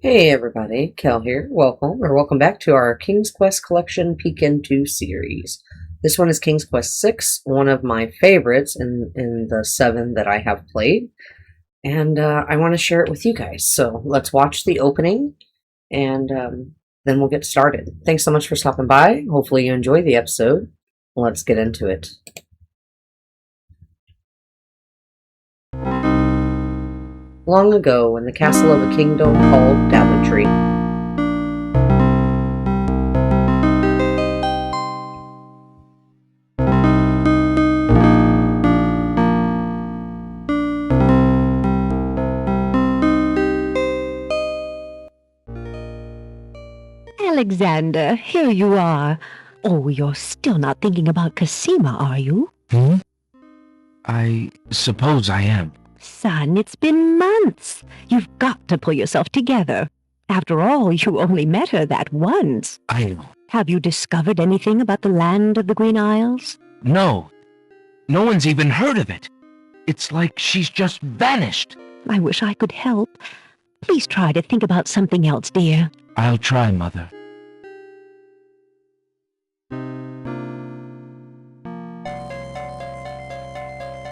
Hey everybody, Kel here. Welcome back to our King's Quest Collection Peek Into series. This one is King's Quest 6, one of my favorites in the 7 that I have played, and I want to share it with you guys. So let's watch the opening, and then we'll get started. Thanks so much for stopping by. Hopefully you enjoy the episode. Let's get into it. Long ago, in the castle of a kingdom called Daventry, Alexander, here you are. Oh, you're still not thinking about Kasima, are you? I suppose I am. Son, it's been months. You've got to pull yourself together. After all, you only met her that once. I know. Have you discovered anything about the land of the Green Isles? No. No one's even heard of it. It's like she's just vanished. I wish I could help. Please try to think about something else, dear. I'll try, Mother.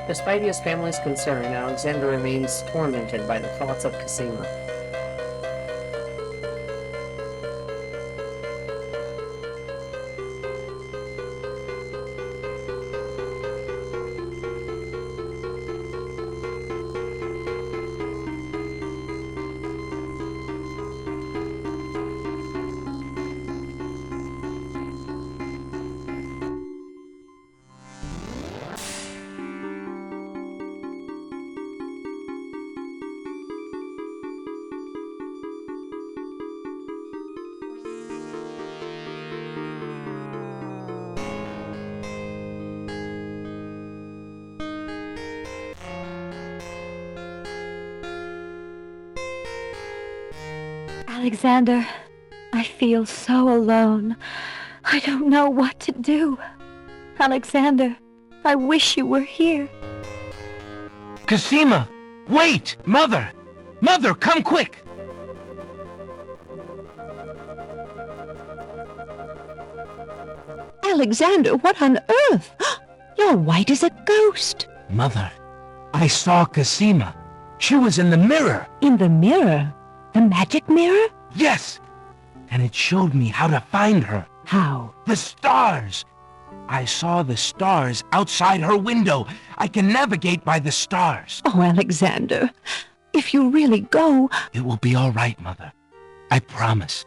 Despite his family's concern, Alexander remains tormented by the thoughts of Kasima. Alexander, I feel so alone. I don't know what to do. Alexander, I wish you were here. Kasima! Wait! Mother! Mother, come quick! Alexander, what on earth? You're white as a ghost. Mother, I saw Kasima. She was in the mirror. In the mirror? The magic mirror? Yes! And it showed me how to find her. How? The stars! I saw the stars outside her window. I can navigate by the stars. Oh, Alexander, if you really go... It will be all right, Mother. I promise.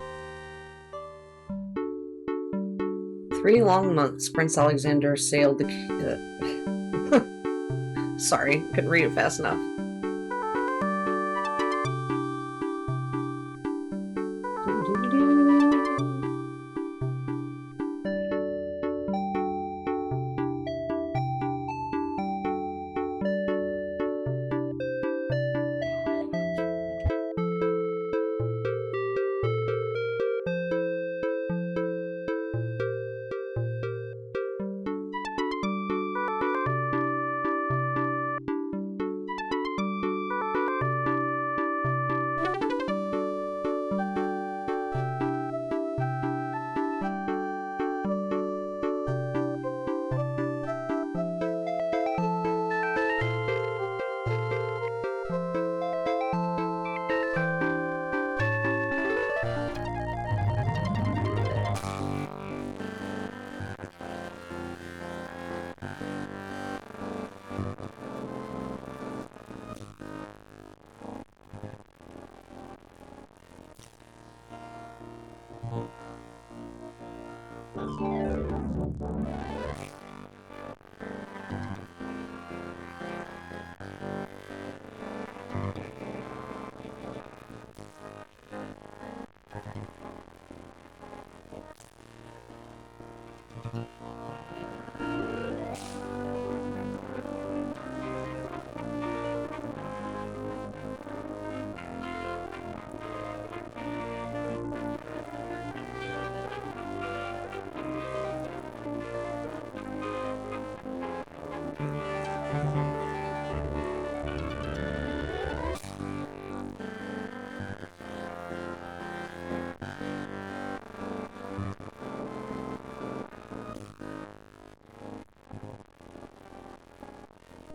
3 long months, Prince Alexander sailed the... Sorry, couldn't read it fast enough.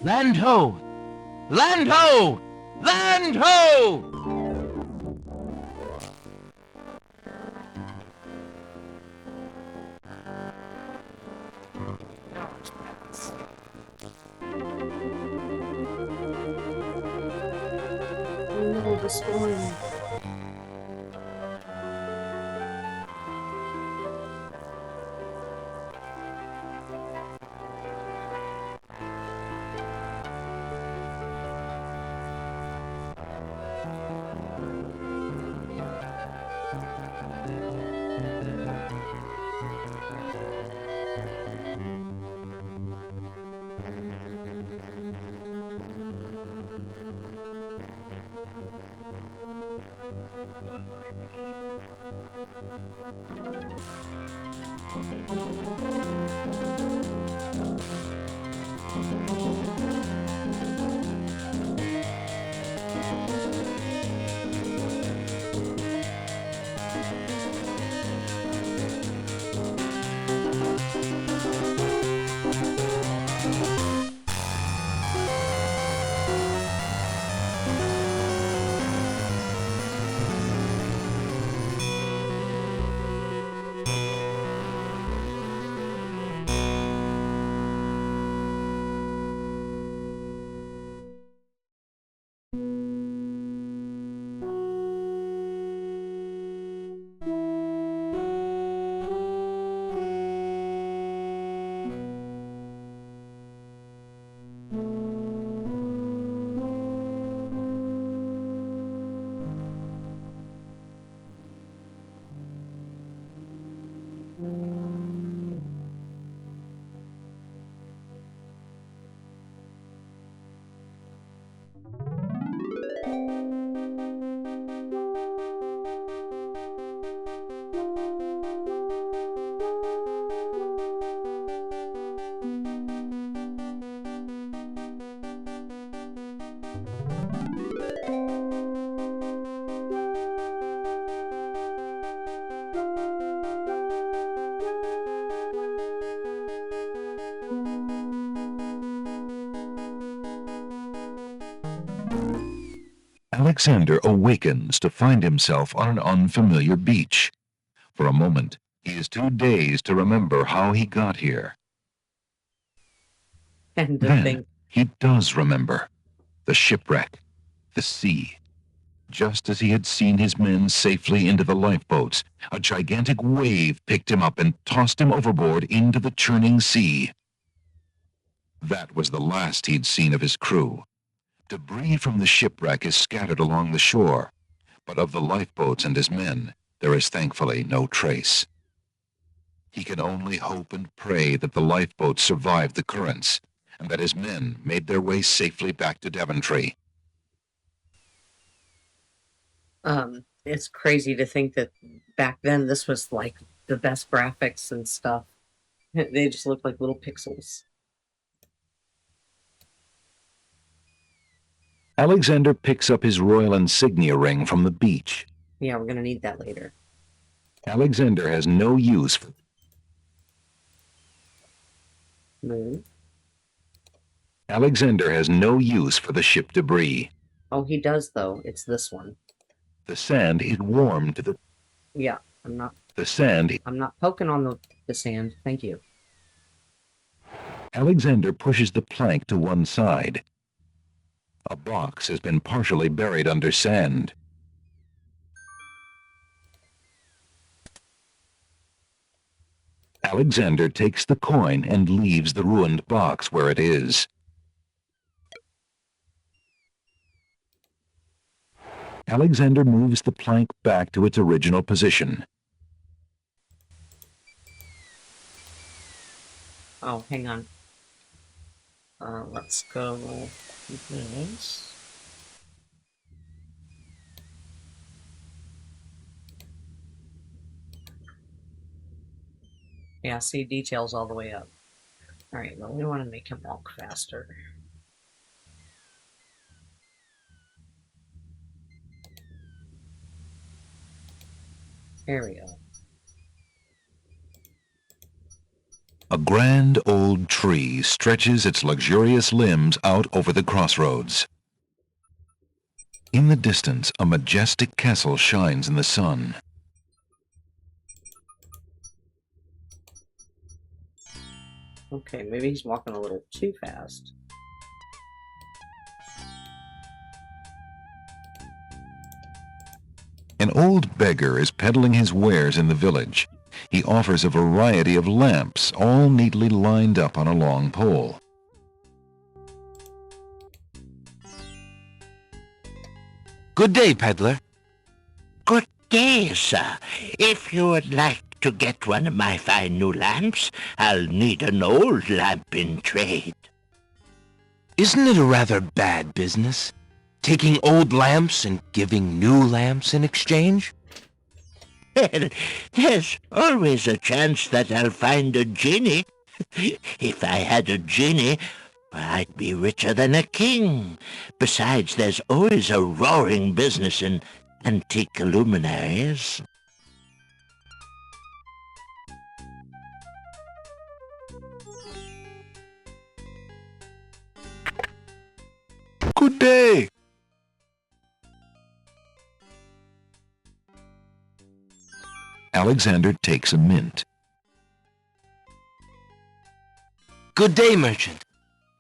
Land ho! Land ho! Land ho! Oh no, the storm. Alexander awakens to find himself on an unfamiliar beach. For a moment, he is too dazed to remember how he got here. And to Then, think, he does remember. The shipwreck, the sea. Just as he had seen his men safely into the lifeboats, a gigantic wave picked him up and tossed him overboard into the churning sea. That was the last he'd seen of his crew. Debris from the shipwreck is scattered along the shore, but of the lifeboats and his men, there is thankfully no trace. He can only hope and pray that the lifeboats survived the currents, and that his men made their way safely back to Daventry. it's crazy to think that back then this was like the best graphics and stuff. They just look like little pixels. Alexander picks up his royal insignia ring from the beach. Yeah, we're gonna need that later. Alexander has no use for Moon. Alexander has no use for the ship debris. Oh, he does though. It's this one. The sand is warm to the Yeah, I'm not poking on the sand. Thank you. Alexander pushes the plank to one side. A box has been partially buried under sand. Alexander takes the coin and leaves the ruined box where it is. Alexander moves the plank back to its original position. Oh, hang on. Let's go this. Yeah, see details all the way up. Alright, well, we want to make him walk faster. There we go. A grand old tree stretches its luxurious limbs out over the crossroads. In the distance, a majestic castle shines in the sun. Okay, maybe he's walking a little too fast. An old beggar is peddling his wares in the village. He offers a variety of lamps, all neatly lined up on a long pole. Good day, peddler. Good day, sir. If you would like to get one of my fine new lamps, I'll need an old lamp in trade. Isn't it a rather bad business? Taking old lamps and giving new lamps in exchange? Well, there's always a chance that I'll find a genie. If I had a genie, I'd be richer than a king. Besides, there's always a roaring business in antique luminaries. Good day. Alexander takes a mint. Good day, merchant.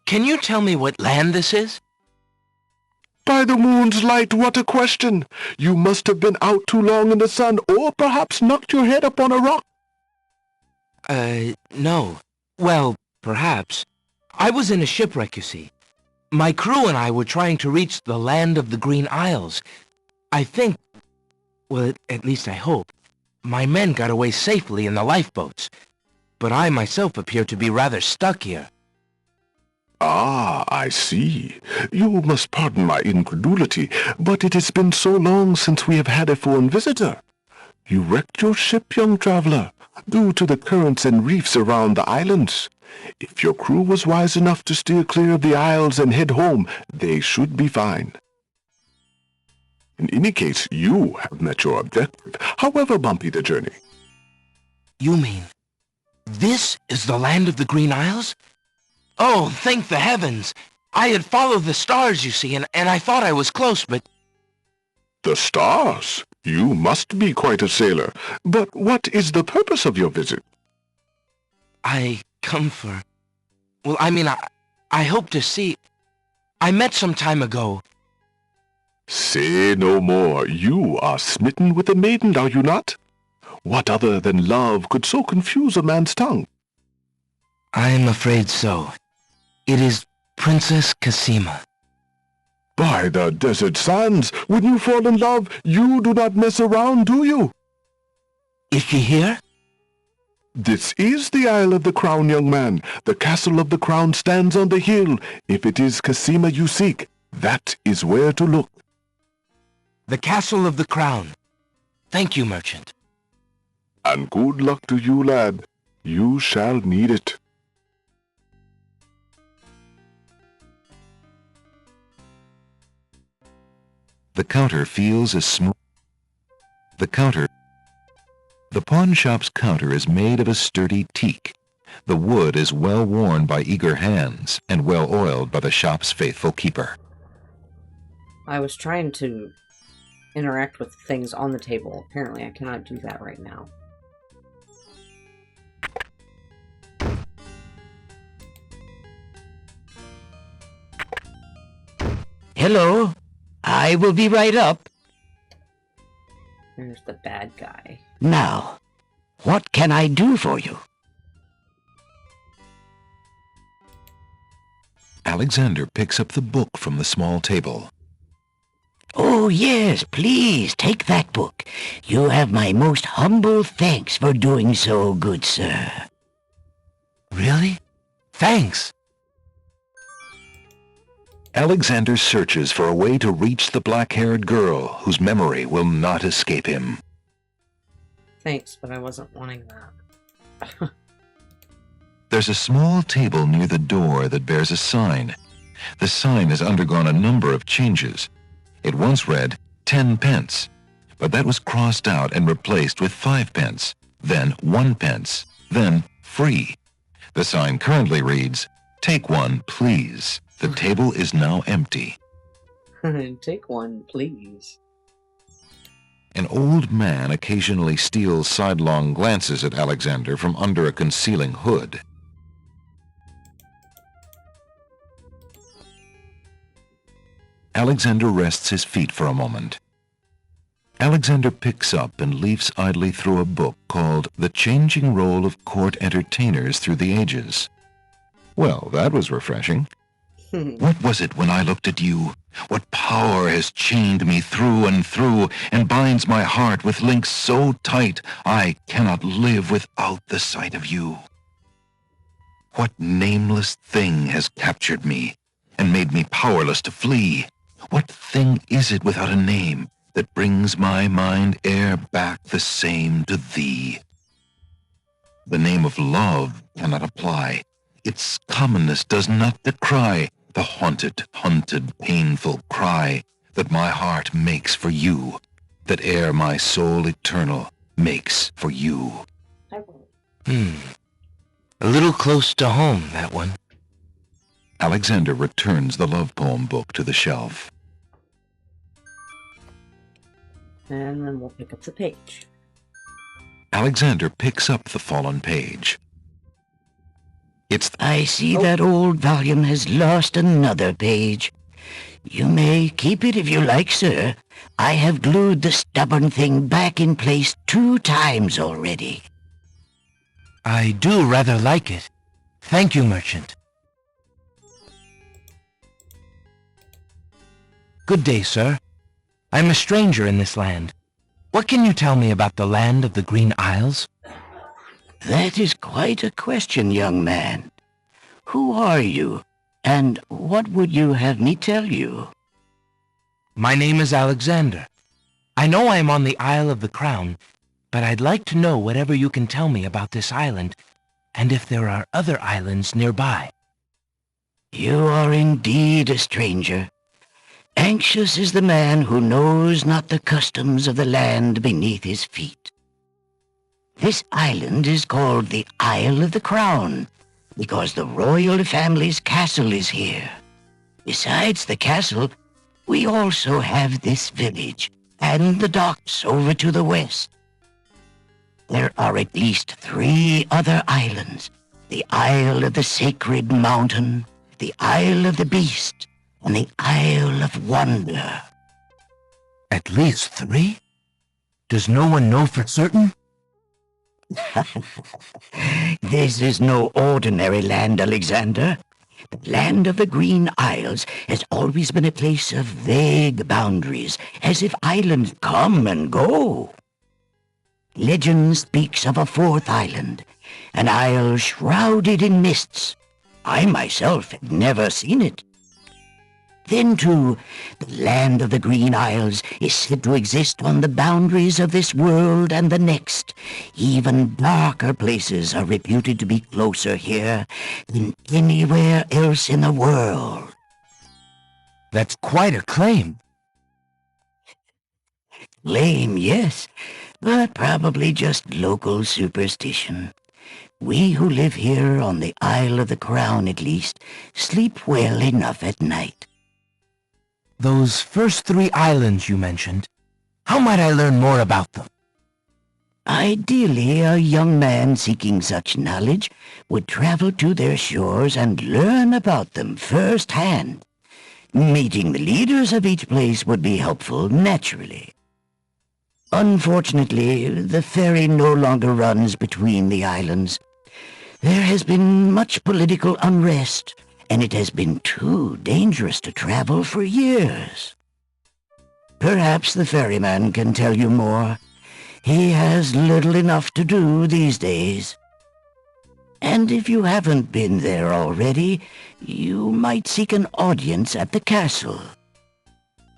Can you tell me what land this is? By the moon's light, what a question! You must have been out too long in the sun, or perhaps knocked your head upon a rock. No. Well, perhaps. I was in a shipwreck, you see. My crew and I were trying to reach the land of the Green Isles. I think, well, at least I hope, my men got away safely in the lifeboats. But I myself appear to be rather stuck here. Ah, I see. You must pardon my incredulity, but it has been so long since we have had a foreign visitor. You wrecked your ship, young traveler, due to the currents and reefs around the islands. If your crew was wise enough to steer clear of the isles and head home, they should be fine. In any case, you have met your objective, however bumpy the journey. You mean, this is the land of the Green Isles? Oh, thank the heavens! I had followed the stars, you see, and I thought I was close, but... The stars? You must be quite a sailor. But what is the purpose of your visit? I come for... Well, I mean, I hope to see... I met some time ago. Say no more. You are smitten with a maiden, are you not? What other than love could so confuse a man's tongue? I'm afraid so. It is Princess Kasima. By the desert sands, when you fall in love, you do not mess around, do you? Is she here? This is the Isle of the Crown, young man. The castle of the Crown stands on the hill. If it is Kasima you seek, that is where to look. The Castle of the Crown. Thank you, merchant. And good luck to you, lad. You shall need it. The counter feels as smooth. The pawn shop's counter is made of a sturdy teak. The wood is well worn by eager hands and well oiled by the shop's faithful keeper. I was trying to interact with things on the table. Apparently, I cannot do that right now. Hello. I will be right up. There's the bad guy. Now, what can I do for you? Alexander picks up the book from the small table. Oh, yes, please, take that book. You have my most humble thanks for doing so, good sir. Really? Thanks. Alexander searches for a way to reach the black-haired girl whose memory will not escape him. Thanks, but I wasn't wanting that. There's a small table near the door that bears a sign. The sign has undergone a number of changes. It once read 10 pence, but that was crossed out and replaced with 5 pence, then 1 pence, then free. The sign currently reads, "Take one, please. The table is now empty." Take one, please. An old man occasionally steals sidelong glances at Alexander from under a concealing hood. Alexander rests his feet for a moment. Alexander picks up and leafs idly through a book called The Changing Role of Court Entertainers Through the Ages. Well, that was refreshing. What was it when I looked at you? What power has chained me through and binds my heart with links so tight I cannot live without the sight of you? What nameless thing has captured me and made me powerless to flee? What thing is it without a name that brings my mind e'er back the same to thee? The name of love cannot apply. Its commonness does not decry the haunted, painful cry that my heart makes for you, that e'er my soul eternal makes for you. A little close to home, that one. Alexander returns the love poem book to the shelf. And then we'll pick up the page. Alexander picks up the fallen page. I see that old volume has lost another page. You may keep it if you like, sir. I have glued the stubborn thing back in place 2 times already. I do rather like it. Thank you, merchant. Good day, sir. I'm a stranger in this land. What can you tell me about the land of the Green Isles? That is quite a question, young man. Who are you, and what would you have me tell you? My name is Alexander. I know I am on the Isle of the Crown, but I'd like to know whatever you can tell me about this island, and if there are other islands nearby. You are indeed a stranger. Anxious is the man who knows not the customs of the land beneath his feet. This island is called the Isle of the Crown, because the royal family's castle is here. Besides the castle, we also have this village, and the docks over to the west. There are at least 3 other islands: the Isle of the Sacred Mountain, the Isle of the Beast, and the Isle of Wonder. At least 3? Does no one know for certain? This is no ordinary land, Alexander. The land of the Green Isles has always been a place of vague boundaries, as if islands come and go. Legend speaks of a 4th island, an isle shrouded in mists. I myself have never seen it. Then, too, the land of the Green Isles is said to exist on the boundaries of this world and the next. Even darker places are reputed to be closer here than anywhere else in the world. That's quite a claim. Lame, yes, but probably just local superstition. We who live here on the Isle of the Crown, at least, sleep well enough at night. Those first 3 islands you mentioned, how might I learn more about them? Ideally, a young man seeking such knowledge would travel to their shores and learn about them firsthand. Meeting the leaders of each place would be helpful, naturally. Unfortunately, the ferry no longer runs between the islands. There has been much political unrest, and it has been too dangerous to travel for years. Perhaps the ferryman can tell you more. He has little enough to do these days. And if you haven't been there already, you might seek an audience at the castle.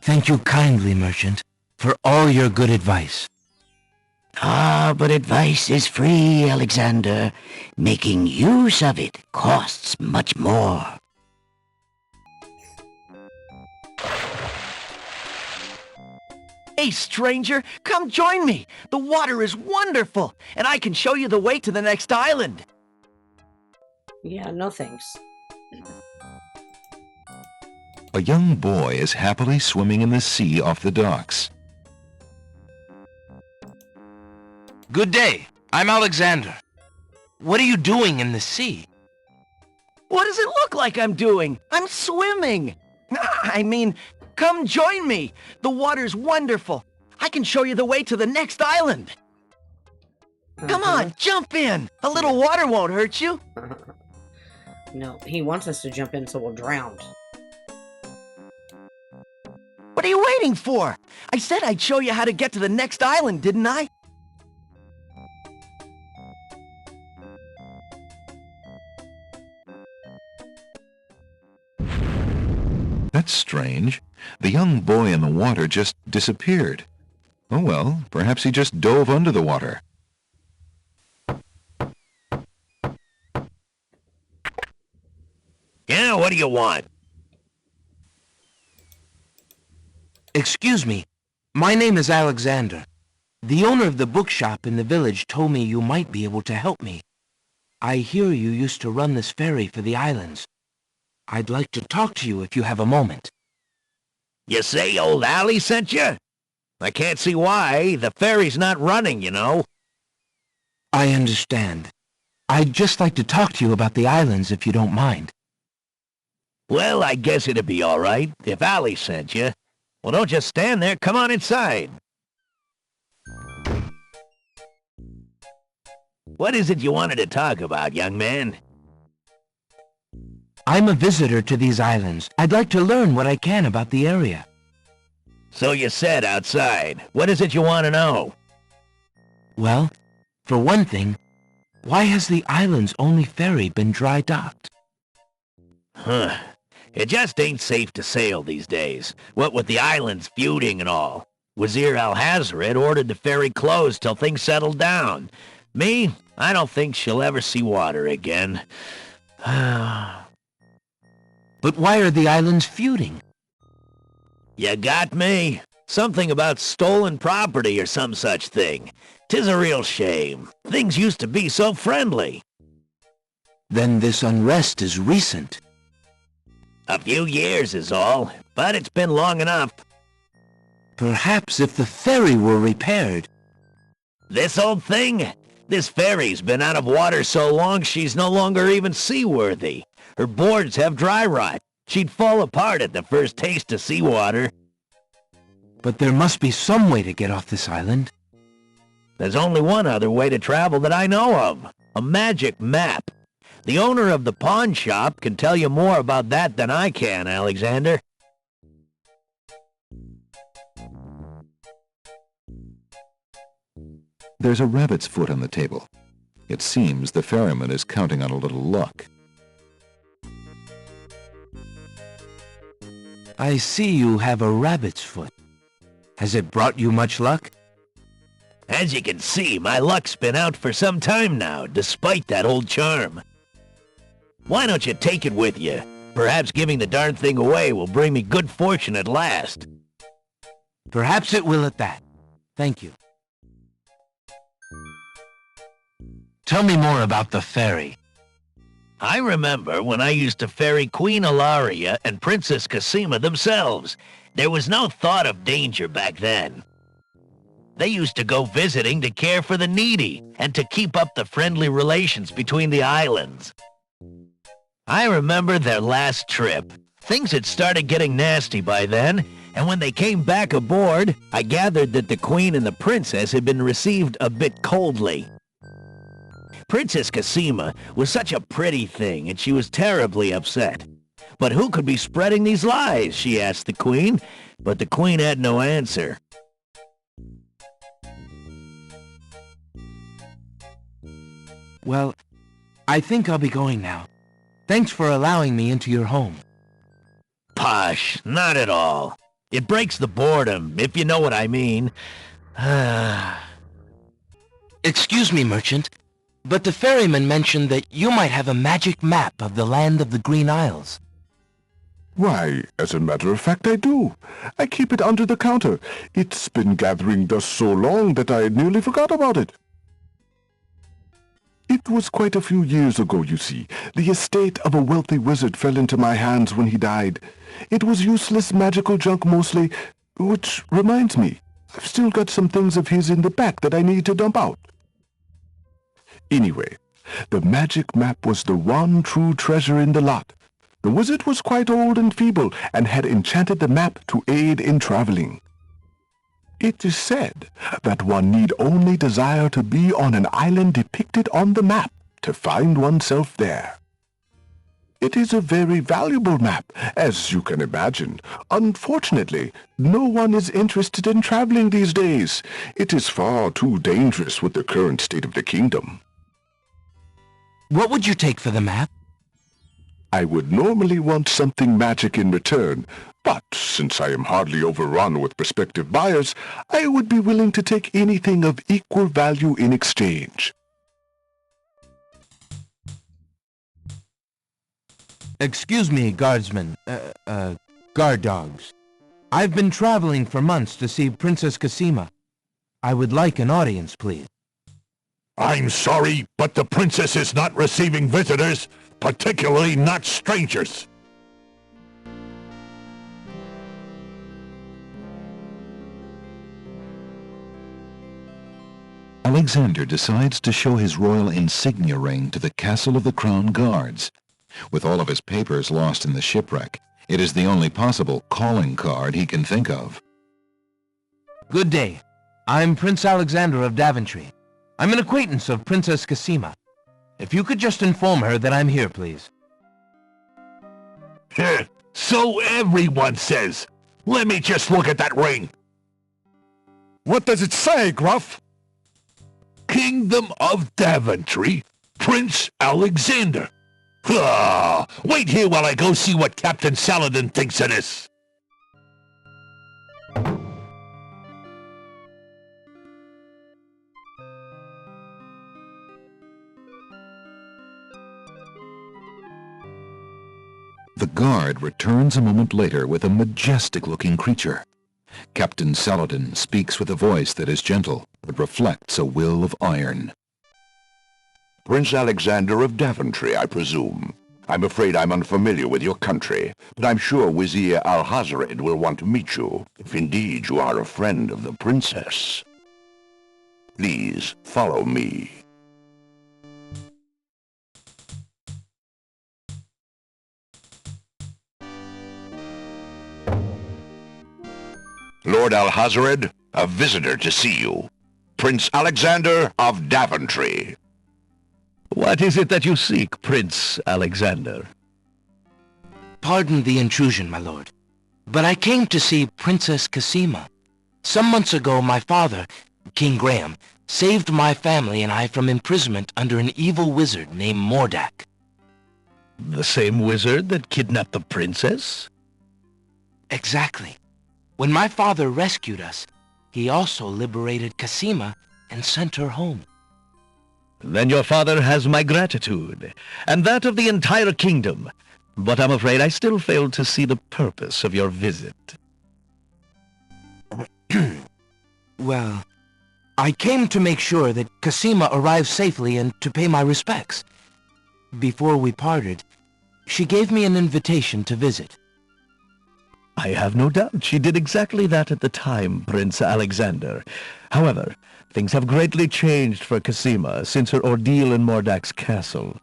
Thank you kindly, merchant, for all your good advice. Ah, but advice is free, Alexander. Making use of it costs much more. Hey, stranger, come join me. The water is wonderful, and I can show you the way to the next island. Yeah, no thanks. A young boy is happily swimming in the sea off the docks. Good day. I'm Alexander. What are you doing in the sea? What does it look like I'm doing? I'm swimming. I mean, come join me. The water's wonderful. I can show you the way to the next island. Come on, jump in. A little water won't hurt you. No, he wants us to jump in so we'll drown. What are you waiting for? I said I'd show you how to get to the next island, didn't I? That's strange. The young boy in the water just disappeared. Oh well, perhaps he just dove under the water. Yeah, what do you want? Excuse me. My name is Alexander. The owner of the bookshop in the village told me you might be able to help me. I hear you used to run this ferry for the islands. I'd like to talk to you if you have a moment. You say old Allie sent you? I can't see why. The ferry's not running, you know. I understand. I'd just like to talk to you about the islands if you don't mind. Well, I guess it'd be all right if Allie sent you. Well, don't just stand there. Come on inside. What is it you wanted to talk about, young man? I'm a visitor to these islands. I'd like to learn what I can about the area. So you said outside. What is it you want to know? Well, for one thing, why has the island's only ferry been dry docked? Huh. It just ain't safe to sail these days, what with the islands feuding and all. Wazir Al-Hazred ordered the ferry closed till things settled down. Me, I don't think she'll ever see water again. But why are the islands feuding? You got me. Something about stolen property or some such thing. 'Tis a real shame. Things used to be so friendly. Then this unrest is recent. A few years is all, but it's been long enough. Perhaps if the ferry were repaired. This old thing? This ferry's been out of water so long she's no longer even seaworthy. Her boards have dry rot. She'd fall apart at the first taste of seawater. But there must be some way to get off this island. There's only one other way to travel that I know of. A magic map. The owner of the pawn shop can tell you more about that than I can, Alexander. There's a rabbit's foot on the table. It seems the ferryman is counting on a little luck. I see you have a rabbit's foot. Has it brought you much luck? As you can see, my luck's been out for some time now, despite that old charm. Why don't you take it with you? Perhaps giving the darn thing away will bring me good fortune at last. Perhaps it will at that. Thank you. Tell me more about the ferry. I remember when I used to ferry Queen Ilaria and Princess Kasima themselves. There was no thought of danger back then. They used to go visiting to care for the needy and to keep up the friendly relations between the islands. I remember their last trip. Things had started getting nasty by then, and when they came back aboard, I gathered that the Queen and the Princess had been received a bit coldly. Princess Kasima was such a pretty thing, and she was terribly upset. But who could be spreading these lies, she asked the Queen, but the Queen had no answer. Well, I think I'll be going now. Thanks for allowing me into your home. Posh, not at all. It breaks the boredom, if you know what I mean. Excuse me, merchant, but the ferryman mentioned that you might have a magic map of the land of the Green Isles. Why, as a matter of fact, I do. I keep it under the counter. It's been gathering dust so long that I nearly forgot about it. It It was quite a few years ago, you see. The estate of a wealthy wizard fell into my hands when he died. It was useless magical junk mostly, which reminds me, I've still got some things of his in the back that I need to dump out. Anyway, the magic map was the one true treasure in the lot. The wizard was quite old and feeble and had enchanted the map to aid in traveling. It is said that one need only desire to be on an island depicted on the map to find oneself there. It is a very valuable map, as you can imagine. Unfortunately, no one is interested in traveling these days. It is far too dangerous with the current state of the kingdom. What would you take for the map? I would normally want something magic in return, but since I am hardly overrun with prospective buyers, I would be willing to take anything of equal value in exchange. Excuse me, guardsmen, guard dogs. I've been traveling for months to see Princess Kasima. I would like an audience, please. I'm sorry, but the princess is not receiving visitors, particularly not strangers. Alexander decides to show his royal insignia ring to the Castle of the Crown Guards. With all of his papers lost in the shipwreck, it is the only possible calling card he can think of. Good day. I'm Prince Alexander of Daventry. I'm an acquaintance of Princess Kasima. If you could just inform her that I'm here, please. So everyone says. Let me just look at that ring. What does it say, Gruff? Kingdom of Daventry, Prince Alexander. Wait here while I go see what Captain Saladin thinks of this. The guard returns a moment later with a majestic-looking creature. Captain Saladin speaks with a voice that is gentle, but reflects a will of iron. Prince Alexander of Daventry, I presume. I'm afraid I'm unfamiliar with your country, but I'm sure Vizier Alhazred will want to meet you, if indeed you are a friend of the princess. Please follow me. Lord Alhazred, a visitor to see you. Prince Alexander of Daventry. What is it that you seek, Prince Alexander? Pardon the intrusion, my lord, but I came to see Princess Kasima. Some months ago, my father, King Graham, saved my family and I from imprisonment under an evil wizard named Mordock. The same wizard that kidnapped the princess? Exactly. When my father rescued us, he also liberated Kasima and sent her home. Then your father has my gratitude, and that of the entire kingdom. But I'm afraid I still fail to see the purpose of your visit. Well, I came to make sure that Kasima arrived safely and to pay my respects. Before we parted, she gave me an invitation to visit. I have no doubt she did exactly that at the time, Prince Alexander. However, things have greatly changed for Kasima since her ordeal in Mordock's castle.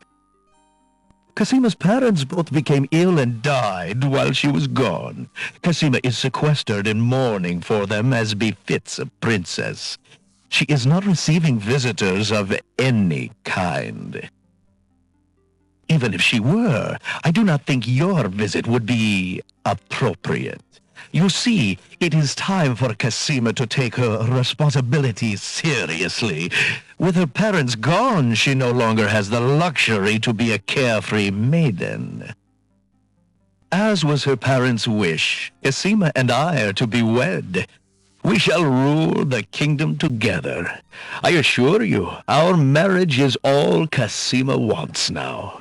Kasima's parents both became ill and died while she was gone. Kasima is sequestered in mourning for them as befits a princess. She is not receiving visitors of any kind. Even if she were, I do not think your visit would be appropriate. You see, it is time for Kasima to take her responsibilities seriously. With her parents gone, she no longer has the luxury to be a carefree maiden. As was her parents' wish, Kasima and I are to be wed. We shall rule the kingdom together. I assure you, our marriage is all Kasima wants now.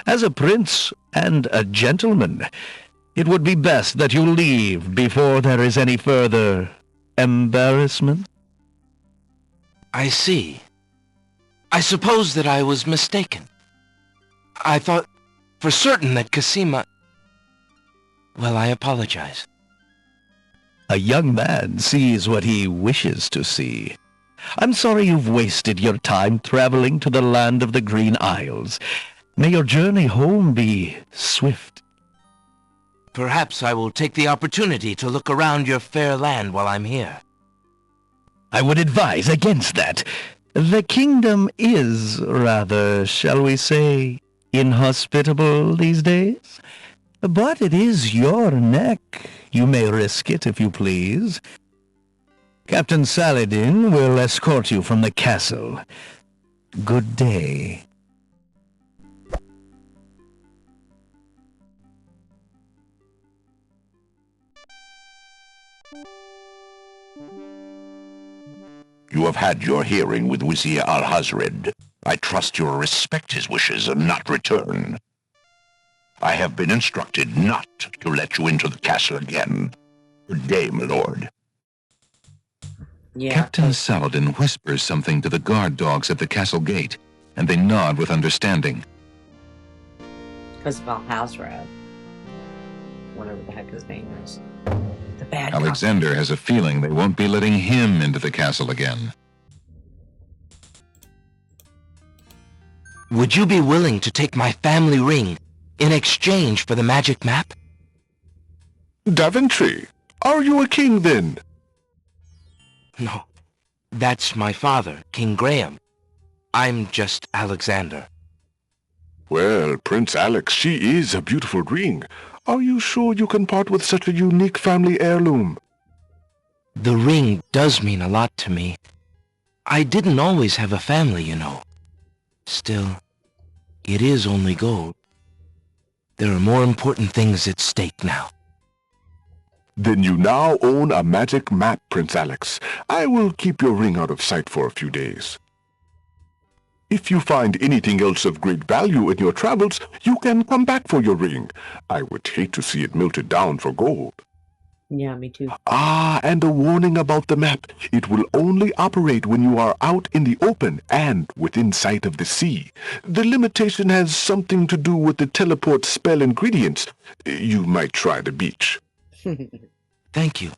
As a prince and a gentleman, it would be best that you leave before there is any further embarrassment. I see. I suppose that I was mistaken. I thought for certain that Kasima... Well, I apologize. A young man sees what he wishes to see. I'm sorry you've wasted your time traveling to the land of the Green Isles. May your journey home be swift. Perhaps I will take the opportunity to look around your fair land while I'm here. I would advise against that. The kingdom is rather, shall we say, inhospitable these days. But it is your neck. You may risk it if you please. Captain Saladin will escort you from the castle. Good day. You have had your hearing with Vizier Al-Hazred. I trust you will respect his wishes and not return. I have been instructed not to let you into the castle again. Good day, my lord. Yeah. Captain Saladin whispers something to the guard dogs at the castle gate, and they nod with understanding. Because of Al-Hazred. Whatever the heck his name is. The bad guy. Alexander has a feeling they won't be letting him into the castle again. Would you be willing to take my family ring in exchange for the magic map? Daventry, are you a king then? No, that's my father, King Graham. I'm just Alexander. Well, Prince Alex, she is a beautiful ring. Are you sure you can part with such a unique family heirloom? The ring does mean a lot to me. I didn't always have a family, you know. Still, it is only gold. There are more important things at stake now. Then you now own a magic map, Prince Alex. I will keep your ring out of sight for a few days. If you find anything else of great value in your travels, you can come back for your ring. I would hate to see it melted down for gold. Yeah, me too. Ah, and a warning about the map. It will only operate when you are out in the open and within sight of the sea. The limitation has something to do with the teleport spell ingredients. You might try the beach. Thank you.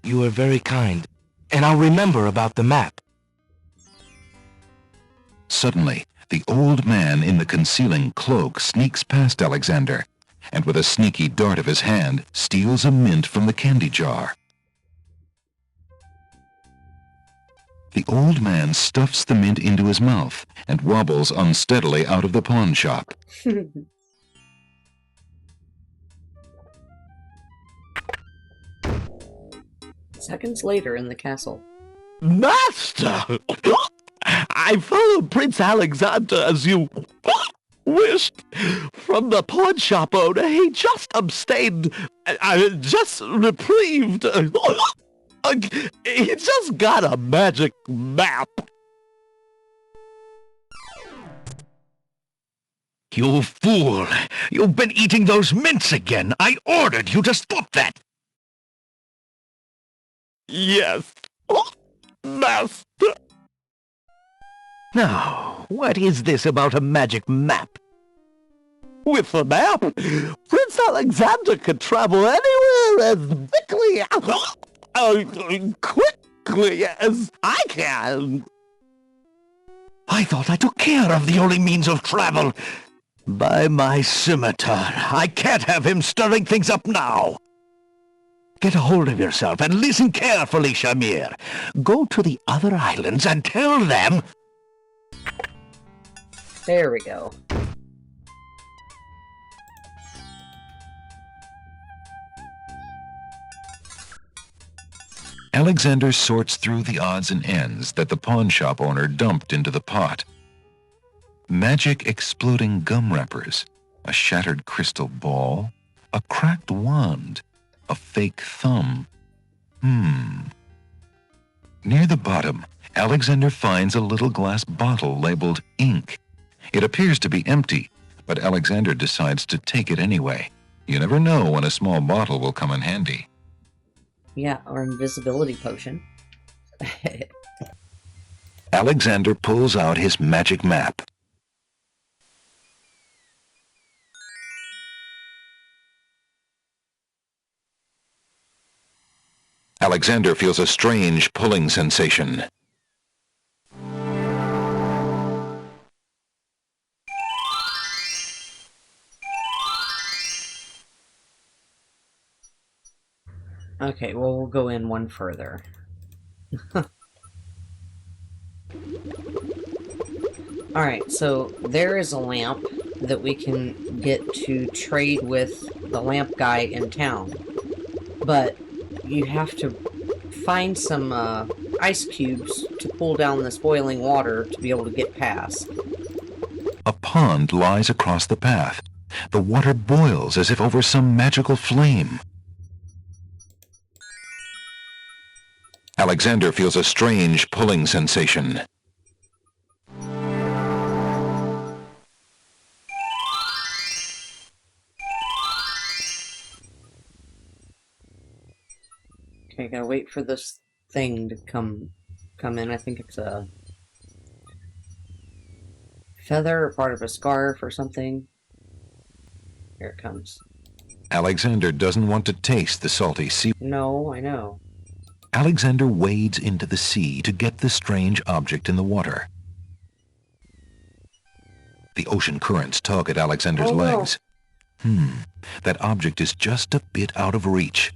You are very kind, and I'll remember about the map. Suddenly, the old man in the concealing cloak sneaks past Alexander, and with a sneaky dart of his hand, steals a mint from the candy jar. The old man stuffs the mint into his mouth and wobbles unsteadily out of the pawn shop. Seconds later in the castle. Master! I followed Prince Alexander as you wished from the pawn shop owner. He just abstained, just reprieved. He just got a magic map. You fool! You've been eating those mints again. I ordered you to stop that. Yes, Master. Now, what is this about a magic map? With the map, Prince Alexander could travel anywhere as quickly as I can. I thought I took care of the only means of travel. By my scimitar, I can't have him stirring things up now. Get a hold of yourself and listen carefully, Shamir. Go to the other islands and tell them... There we go. Alexander sorts through the odds and ends that the pawn shop owner dumped into the pot. Magic exploding gum wrappers, a shattered crystal ball, a cracked wand, a fake thumb. Near the bottom, Alexander finds a little glass bottle labeled ink. It appears to be empty, but Alexander decides to take it anyway. You never know when a small bottle will come in handy. Yeah, or invisibility potion. Alexander pulls out his magic map. Alexander feels a strange pulling sensation. Okay, well, we'll go in one further. Alright, so there is a lamp that we can get to trade with the lamp guy in town. But you have to find some ice cubes to pull down this boiling water to be able to get past. A pond lies across the path. The water boils as if over some magical flame. Alexander feels a strange pulling sensation. Okay, gotta wait for this thing to come in. I think it's a feather or part of a scarf or something. Here it comes. Alexander doesn't want to taste the salty sea. No, I know. Alexander wades into the sea to get the strange object in the water. The ocean currents tug at Alexander's legs. That object is just a bit out of reach.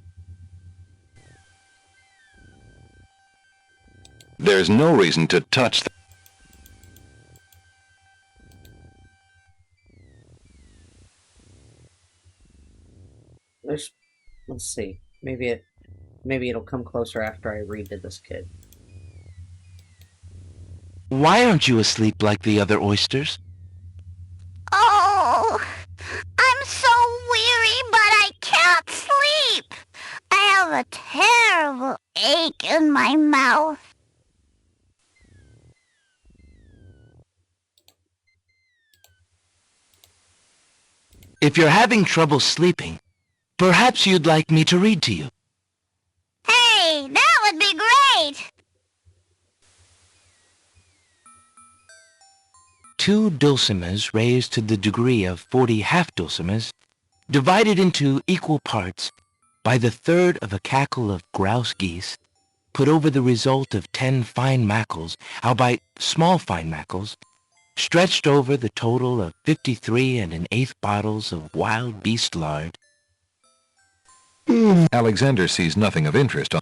There's no reason to touch the... Let's see. Maybe it'll come closer after I read to this kid. Why aren't you asleep like the other oysters? Oh, I'm so weary, but I can't sleep. I have a terrible ache in my mouth. If you're having trouble sleeping, perhaps you'd like me to read to you. Hey, that would be great. 2 dulcimers raised to the degree of 40 half-dulcimers, divided into equal parts by the third of a cackle of grouse geese, put over the result of 10 fine mackles, albeit small fine mackles, stretched over the total of 53 1/8 bottles of wild beast lard. Alexander sees nothing of interest on...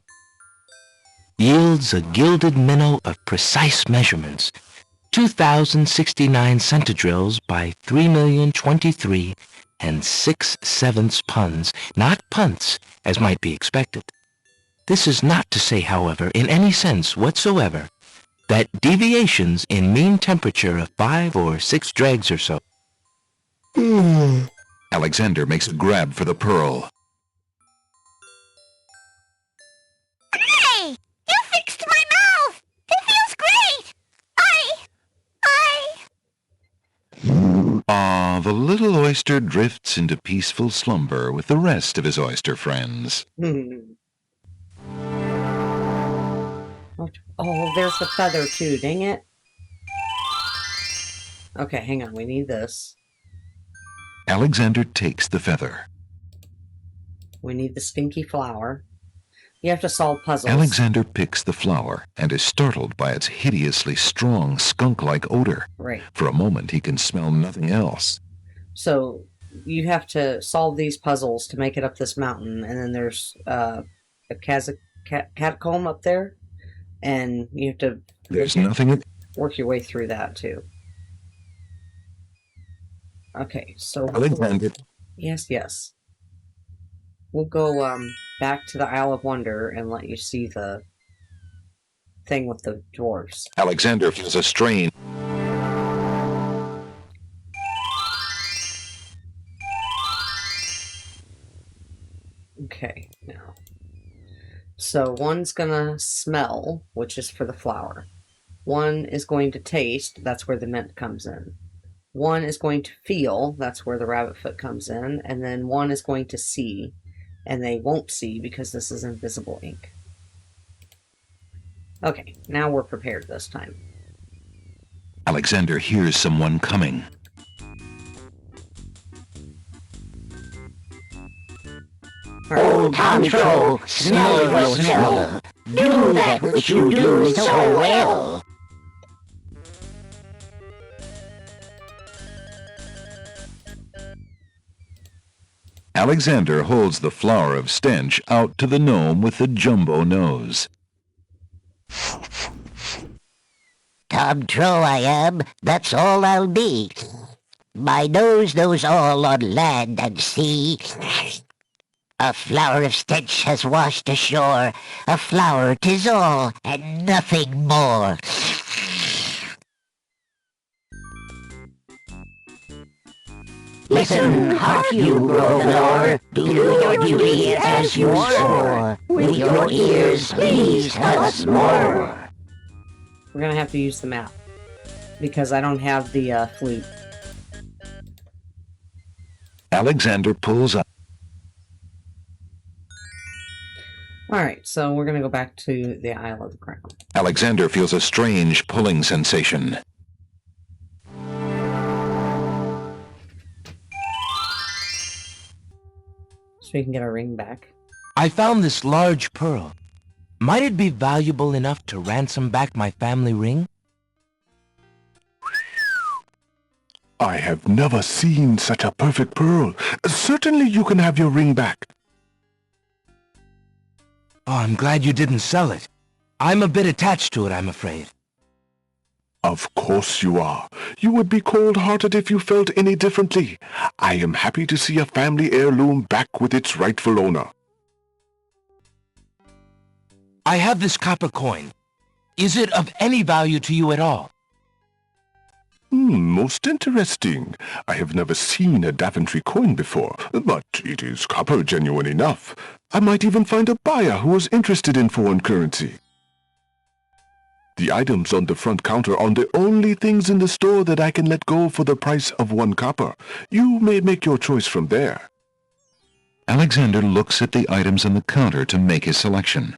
Yields a gilded minnow of precise measurements, 2,069 centidrills by 3,023 6/7 puns, not punts, as might be expected. This is not to say, however, in any sense whatsoever, that deviations in mean temperature of 5 or 6 dregs or so. Alexander makes a grab for the pearl. Hey, you fixed my mouth. It feels great. Ah, the little oyster drifts into peaceful slumber with the rest of his oyster friends. Oh, there's the feather too, dang it. Okay, hang on, we need this. Alexander takes the feather. We need the stinky flower. You have to solve puzzles. Alexander picks the flower and is startled by its hideously strong skunk-like odor. Right. For a moment, he can smell nothing else. So, you have to solve these puzzles to make it up this mountain, and then there's a catacomb up there, and you have to... There's nothing... Work your way through that, too. Okay, so... Alexander... Yes. We'll go, back to the Isle of Wonder and let you see the thing with the dwarves. Alexander feels a strain. Okay, now. So one's gonna smell, which is for the flower. One is going to taste, that's where the mint comes in. One is going to feel, that's where the rabbit foot comes in. And then one is going to see, and they won't see because this is invisible ink. Okay, now we're prepared this time. Alexander hears someone coming. Oh, Tom Troll, smell your smell. Do that which you do so well. Alexander holds the flower of stench out to the gnome with the jumbo nose. Tom Troll I am, that's all I'll be. My nose knows all on land and sea. A flower of stench has washed ashore. A flower 'tis all, and nothing more. Listen, hark you, Grovenor, do your duty as you swore. With your ears, please tell us more. We're gonna have to use the map because I don't have the flute. Alexander pulls up. Alright, so we're gonna go back to the Isle of the Crown. Alexander feels a strange pulling sensation. So we can get our ring back. I found this large pearl. Might it be valuable enough to ransom back my family ring? I have never seen such a perfect pearl. Certainly you can have your ring back. Oh, I'm glad you didn't sell it. I'm a bit attached to it, I'm afraid. Of course you are. You would be cold-hearted if you felt any differently. I am happy to see a family heirloom back with its rightful owner. I have this copper coin. Is it of any value to you at all? Most interesting. I have never seen a Daventry coin before, but it is copper genuine enough. I might even find a buyer who is interested in foreign currency. The items on the front counter are the only things in the store that I can let go for the price of 1 copper. You may make your choice from there. Alexander looks at the items on the counter to make his selection.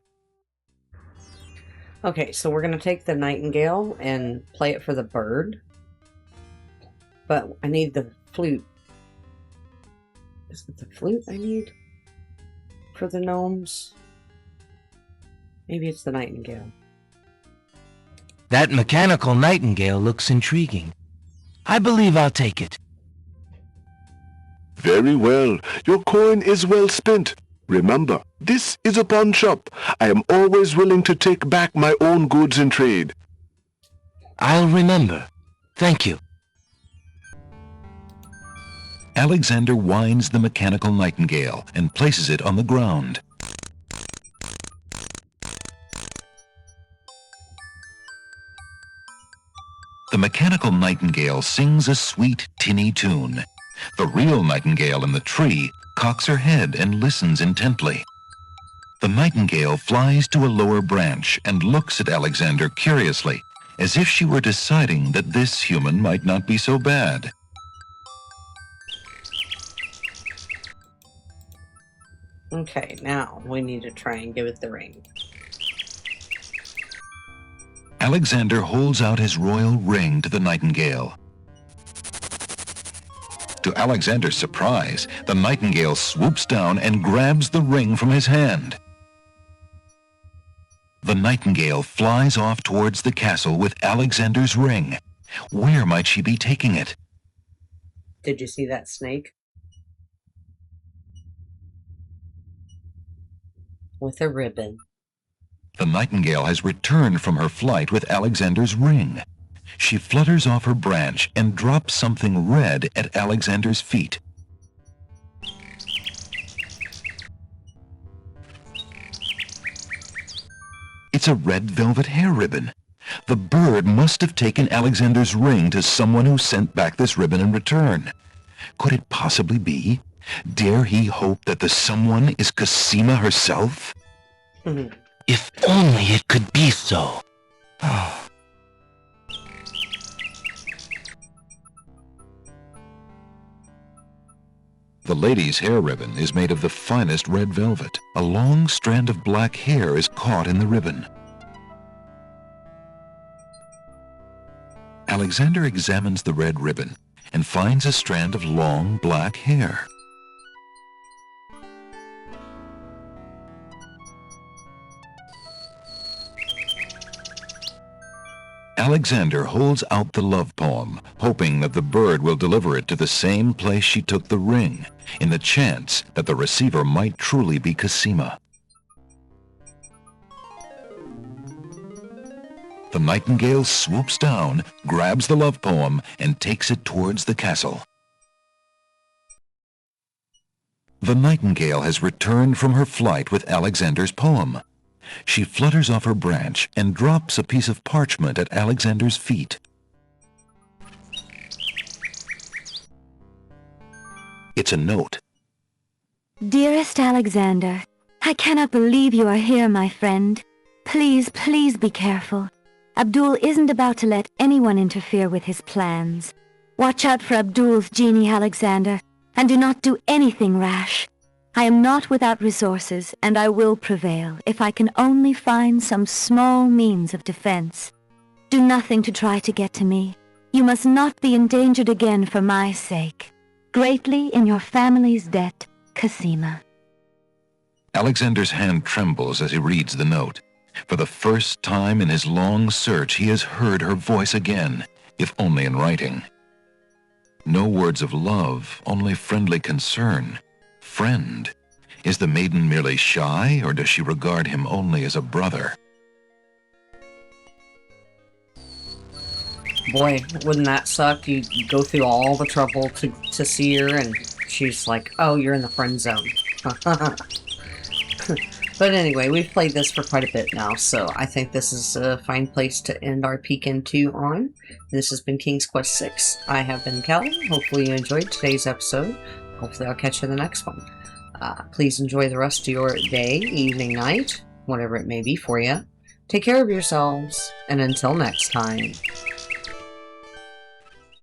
Okay, so we're gonna take the nightingale and play it for the bird. But I need the flute. Is it the flute I need for the gnomes? Maybe it's the nightingale. That mechanical nightingale looks intriguing. I believe I'll take it. Very well. Your coin is well spent. Remember, this is a pawn shop. I am always willing to take back my own goods in trade. I'll remember. Thank you. Alexander winds the mechanical nightingale and places it on the ground. The mechanical nightingale sings a sweet, tinny tune. The real nightingale in the tree cocks her head and listens intently. The nightingale flies to a lower branch and looks at Alexander curiously, as if she were deciding that this human might not be so bad. Okay, now we need to try and give it the ring. Alexander holds out his royal ring to the nightingale. To Alexander's surprise, the nightingale swoops down and grabs the ring from his hand. The nightingale flies off towards the castle with Alexander's ring. Where might she be taking it? Did you see that snake? With a ribbon. The nightingale has returned from her flight with Alexander's ring. She flutters off her branch and drops something red at Alexander's feet. It's a red velvet hair ribbon. The bird must have taken Alexander's ring to someone who sent back this ribbon in return. Could it possibly be? Dare he hope that the someone is Kasima herself? If only it could be so. The lady's hair ribbon is made of the finest red velvet. A long strand of black hair is caught in the ribbon. Alexander examines the red ribbon and finds a strand of long black hair. Alexander holds out the love poem, hoping that the bird will deliver it to the same place she took the ring, in the chance that the receiver might truly be Kasima. The nightingale swoops down, grabs the love poem, and takes it towards the castle. The nightingale has returned from her flight with Alexander's poem. She flutters off her branch and drops a piece of parchment at Alexander's feet. It's a note. Dearest Alexander, I cannot believe you are here, my friend. Please, please be careful. Abdul isn't about to let anyone interfere with his plans. Watch out for Abdul's genie, Alexander, and do not do anything rash. I am not without resources, and I will prevail if I can only find some small means of defense. Do nothing to try to get to me. You must not be endangered again for my sake. Greatly in your family's debt, Kasima. Alexander's hand trembles as he reads the note. For the first time in his long search, he has heard her voice again, if only in writing. No words of love, only friendly concern. Friend. Is the maiden merely shy, or does she regard him only as a brother? Boy, wouldn't that suck? You go through all the trouble to see her, and she's like, oh, you're in the friend zone. But anyway, we've played this for quite a bit now, so I think this is a fine place to end our Peek Into on. This has been King's Quest VI. I have been Kelly. Hopefully you enjoyed today's episode. Hopefully I'll catch you in the next one. Please enjoy the rest of your day, evening, night, whatever it may be for you. Take care of yourselves, and until next time.